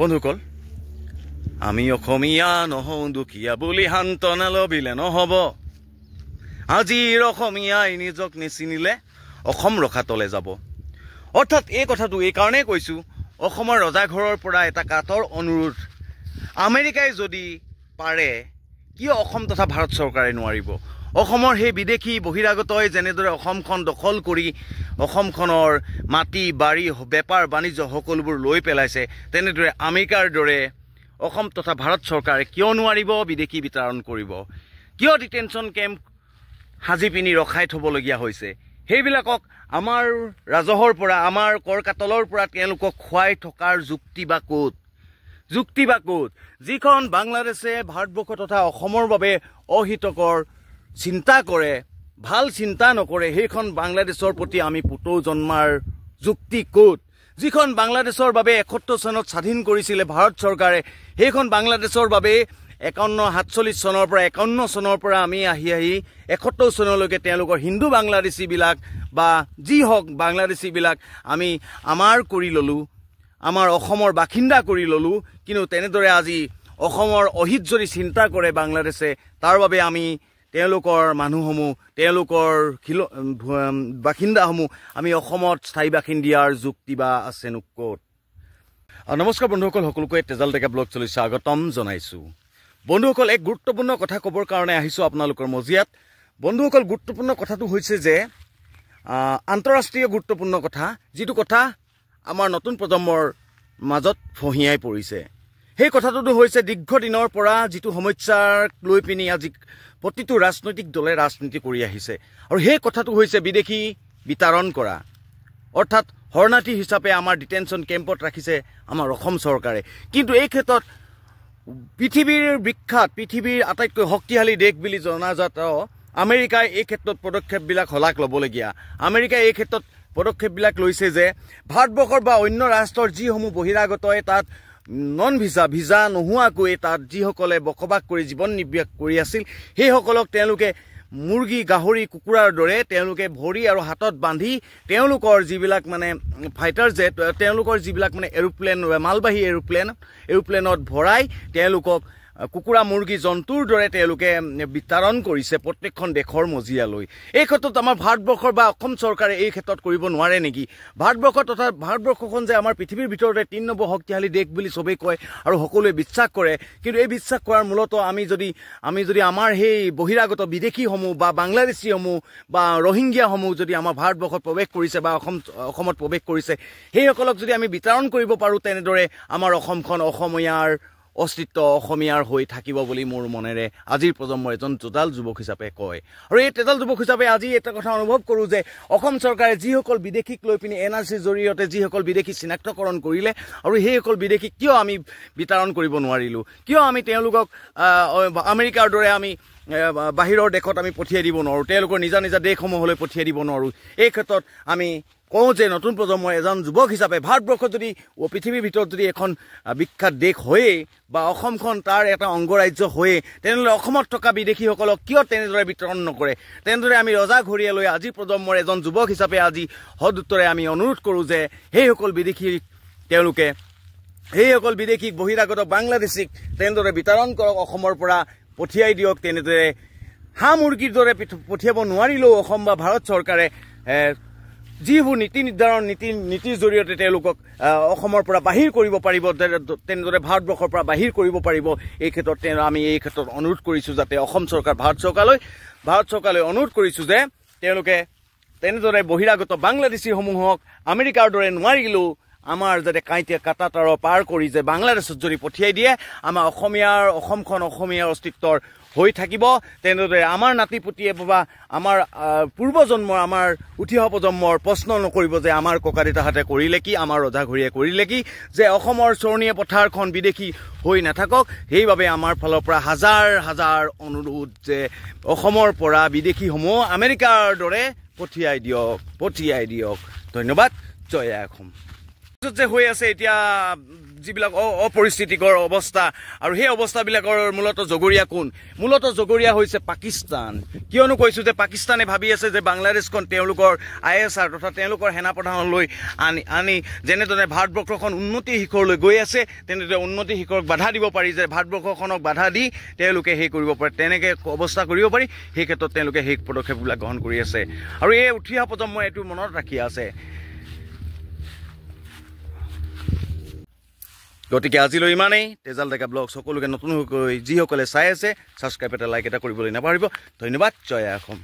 বন্ধুসকল, আমি অসমীয়া নহওঁ দুখীয়া বুলি সান্তনা লবিলে নহ'ব। আজিৰ অসমীয়াই নিজক নিচিনিলে অসম ৰখাতলে যাব। অৰ্থাৎ এই কথাটো এই কাৰণেই কৈছোঁ, অসমৰ ৰজাঘৰৰ পৰা এটা কাটৰ অনুৰোধ। আমেৰিকাই যদি পাৰে, কিয় অসম তথা ভাৰত চৰকাৰে নোৱাৰিব? অসমৰ সেই বিদেশী বহিৰাগতই যেনেদৰে অসমখন দখল কৰি অসমখনৰ মাটি বাৰী বেপাৰ বাণিজ্য সকলোবোৰ লৈ পেলাইছে, তেনেদৰে আমেৰিকাৰ দৰে অসম তথা ভাৰত চৰকাৰে কিয় নোৱাৰিব বিদেশী বিতৰণ কৰিব? কিয় ডিটেনশ্যন কেম্প সাজি পিনি ৰখাই থ'বলগীয়া হৈছে? সেইবিলাকক আমাৰ ৰাজহৰ পৰা, আমাৰ কৰ কাটলৰ পৰা তেওঁলোকক খুৱাই থকাৰ যুক্তি বা ক'ত? যিখন বাংলাদেশে ভাৰতবৰ্ষ তথা অসমৰ বাবে অহিতকৰ চিন্তা কৰে, ভাল চিন্তা নকৰে, সেইখন বাংলাদেশৰ প্ৰতি আমি পুতৌ জন্মাৰ যুক্তি ক'ত? যিখন বাংলাদেশৰ বাবে ৭১ চনত স্বাধীন কৰিছিলে ভাৰত চৰকাৰে, সেইখন বাংলাদেশৰ বাবে 47 চনৰ পৰা 51 চনৰ পৰা আমি আহি ৭১ চনলৈকে তেওঁলোকৰ হিন্দু বাংলাদেশীবিলাক বা যি হওক বাংলাদেশীবিলাক আমি আমাৰ কৰি ল'লোঁ, আমাৰ অসমৰ বাসিন্দা কৰি ল'লোঁ। কিন্তু তেনেদৰে আজি অসমৰ অহিত যদি চিন্তা কৰে বাংলাদেশে, তাৰ বাবে আমি তেওঁলোকৰ মানুহসমূহ, তেওঁলোকৰ বাসিন্দাসমূহ আমি অসমত স্থায়ী বাসিন্দাৰ যুক্তি বা আছেনো ক'ত? নমস্কাৰ বন্ধুসকল, সকলোকে তেজাল ডেকা ব্লগ চলিছে স্বাগতম জনাইছোঁ। বন্ধুসকল, এক গুৰুত্বপূৰ্ণ কথা ক'বৰ কাৰণে আহিছোঁ আপোনালোকৰ মজিয়াত। বন্ধুসকল, গুৰুত্বপূৰ্ণ কথাটো হৈছে যে আন্তঃৰাষ্ট্ৰীয় গুৰুত্বপূৰ্ণ কথা, যিটো কথা আমাৰ নতুন প্ৰজন্মৰ মাজত ফঁহিয়াই পৰিছে। সেই কথাটোতো হৈছে দীৰ্ঘদিনৰ পৰা যিটো সমস্যাক লৈ পিনি আজি প্ৰতিটো ৰাজনৈতিক দলে ৰাজনীতি কৰি আহিছে, আৰু সেই কথাটো হৈছে বিদেশী বিতৰণ কৰা। অৰ্থাৎ শৰণাৰ্থী হিচাপে আমাৰ ডিটেনশ্যন কেম্পত ৰাখিছে আমাৰ অসম চৰকাৰে। কিন্তু এই ক্ষেত্ৰত পৃথিৱীৰ বিখ্যাত, পৃথিৱীৰ আটাইতকৈ শক্তিশালী দেশ বুলি জনাজাত আমেৰিকাই এই ক্ষেত্ৰত পদক্ষেপবিলাক শলাগ ল'বলগীয়া। আমেৰিকাই এই ক্ষেত্ৰত পদক্ষেপবিলাক লৈছে যে ভাৰতবৰ্ষৰ বা অন্য ৰাষ্ট্ৰৰ যিসমূহ বহিৰাগতই তাত নন ভিজা নোহোৱাকৈ তাত যিসকলে বসবাস কৰি জীৱন নিৰ্বাহ কৰি আছিল, সেইসকলক তেওঁলোকে মুৰ্গী, গাহৰি, কুকুৰাৰ দৰে তেওঁলোকে ভৰি আৰু হাতত বান্ধি তেওঁলোকৰ যিবিলাক মানে ফাইটাৰ জেট, তেওঁলোকৰ যিবিলাক মানে এৰোপ্লেন, মালবাহী এৰোপ্লেনত ভৰাই তেওঁলোকক কুকুৰা, মুৰ্গী, জন্তুৰ দৰে তেওঁলোকে বিতৰণ কৰিছে প্ৰত্যেকখন দেশৰ মজিয়ালৈ। এই ক্ষেত্ৰত আমাৰ ভাৰতবৰ্ষৰ বা অসম চৰকাৰে এই ক্ষেত্ৰত কৰিব নোৱাৰে নেকি? ভাৰতবৰ্ষখন যে আমাৰ পৃথিৱীৰ ভিতৰতে ৩ নম্বৰ শক্তিশালী দেশ বুলি চবেই কয় আৰু সকলোৱে বিশ্বাস কৰে। কিন্তু এই বিশ্বাস কৰাৰ মূলত আমি যদি আমাৰ সেই বহিৰাগত বিদেশীসমূহ বা বাংলাদেশীসমূহ বা ৰোহিংগীয়াসমূহ যদি আমাৰ ভাৰতবৰ্ষত প্ৰৱেশ কৰিছে বা অসমত প্ৰৱেশ কৰিছে, সেইসকলক যদি আমি বিতৰণ কৰিব পাৰোঁ, তেনেদৰে আমাৰ অসমখন অসমীয়াৰ অস্তিত্ব অসমীয়াৰ হৈ থাকিব বুলি মোৰ মনেৰে আজিৰ প্ৰজন্মৰ এজন তেজাল যুৱক হিচাপে কয়। আৰু এই তেজাল যুৱক হিচাপে আজি এটা কথা অনুভৱ কৰোঁ যে অসম চৰকাৰে যিসকল বিদেশীক লৈ পিনি NRCৰ জৰিয়তে যিসকল বিদেশী চিনাক্তকৰণ কৰিলে, আৰু সেইসকল বিদেশীক কিয় আমি বিতৰণ কৰিব নোৱাৰিলোঁ? কিয় আমি তেওঁলোকক আমেৰিকাৰ দৰে আমি বাহিৰৰ দেশত আমি পঠিয়াই দিব নোৱাৰোঁ? তেওঁলোকৰ নিজা দেশসমূহলৈ পঠিয়াই দিব নোৱাৰোঁ? এই ক্ষেত্ৰত আমি কওঁ যে নতুন প্ৰজন্মৰ এজন যুৱক হিচাপে ভাৰতবৰ্ষত যদি পৃথিৱীৰ ভিতৰত যদি এখন বিখ্যাত দেশ হৈয়ে বা অসমখন তাৰ এটা অংগৰাজ্য হৈয়ে, তেনেহ'লে অসমত থকা বিদেশীসকলক কিয় তেনেদৰে বিতৰণ নকৰে? তেনেদৰে আমি ৰজাঘৰীয়ালৈ আজিৰ প্ৰজন্মৰ এজন যুৱক হিচাপে আজি সদুত্তৰে আমি অনুৰোধ কৰোঁ যে সেইসকল বিদেশীক বহিৰাগত বাংলাদেশীক তেনেদৰে বিতৰণ কৰক, অসমৰ পৰা পঠিয়াই দিয়ক। তেনেদৰে হাঁহ মুৰ্গীৰ দৰে পঠিয়াব নোৱাৰিলেও অসম বা ভাৰত চৰকাৰে যিবোৰ নীতিৰ জৰিয়তে তেওঁলোকক অসমৰ পৰা বাহিৰ কৰিব পাৰিব, তেনেদৰে ভাৰতবৰ্ষৰ পৰা বাহিৰ কৰিব পাৰিব। এই ক্ষেত্ৰত আমি এই ক্ষেত্ৰত অনুৰোধ কৰিছোঁ যাতে অসম চৰকাৰ ভাৰত চৰকাৰলৈ অনুৰোধ কৰিছোঁ যে তেওঁলোকে তেনেদৰে বহিৰাগত বাংলাদেশীসমূহক আমেৰিকাৰ দৰে নোৱাৰিলেও আমাৰ যাতে কাঁটাতাৰ পাৰ কৰি যে বাংলাদেশত যদি পঠিয়াই দিয়ে, আমাৰ অসমখন অসমীয়াৰ অস্তিত্বৰ হৈ থাকিব। তেনেদৰে আমাৰ নাতিপুতিয়ে বা আমাৰ পূৰ্বজন্মৰ, আমাৰ উঠি অহা প্ৰজন্মৰ প্ৰশ্ন নকৰিব যে আমাৰ ককা দেউতাহঁতে কৰিলে কি, আমাৰ ৰজাঘৰীয়াই কৰিলে কি, যে অসমৰ চৰণীয়া পথাৰখন বিদেশী হৈ নাথাকক। সেইবাবে আমাৰ ফালৰ পৰা হাজাৰ হাজাৰ অনুৰোধ যে অসমৰ পৰা বিদেশীসমূহ আমেৰিকাৰ দৰে পঠিয়াই দিয়ক। ধন্যবাদ। জয় অসম। যে হৈ আছে এতিয়া যিবিলাক অপৰিস্থিতিকৰ অৱস্থা আৰু সেই অৱস্থাবিলাকৰ মূলত জগৰীয়া কোন মূলত জগৰীয়া হৈছে পাকিস্তান কিয়নো কৈছোঁ যে পাকিস্তানে ভাবি আছে যে বাংলাদেশখন তেওঁলোকৰ ISR তথা তেওঁলোকৰ সেনাপ্ৰধানলৈ আনি যেনেদৰে ভাৰতবৰ্ষখন উন্নতি শিখৰলৈ গৈ আছে তেনেদৰে উন্নতি শিখৰক বাধা দিব পাৰি যে ভাৰতবৰ্ষখনক বাধা দি তেওঁলোকে সেই কৰিব পাৰে তেনেকৈ অৱস্থা কৰিব পাৰি সেই ক্ষেত্ৰত তেওঁলোকে সেই পদক্ষেপবিলাক গ্ৰহণ কৰি আছে আৰু এই উঠি অহা প্ৰজন্মই এইটো মনত ৰাখি আছে গতিকে আজিলৈ ইমানেই তেজাল ডেকা ব্লগ সকলোকে নতুনকৈ যিসকলে চাই আছে ছাবস্ক্ৰাইব এটা লাইক এটা কৰিবলৈ নাপাহৰিব ধন্যবাদ জয় অসম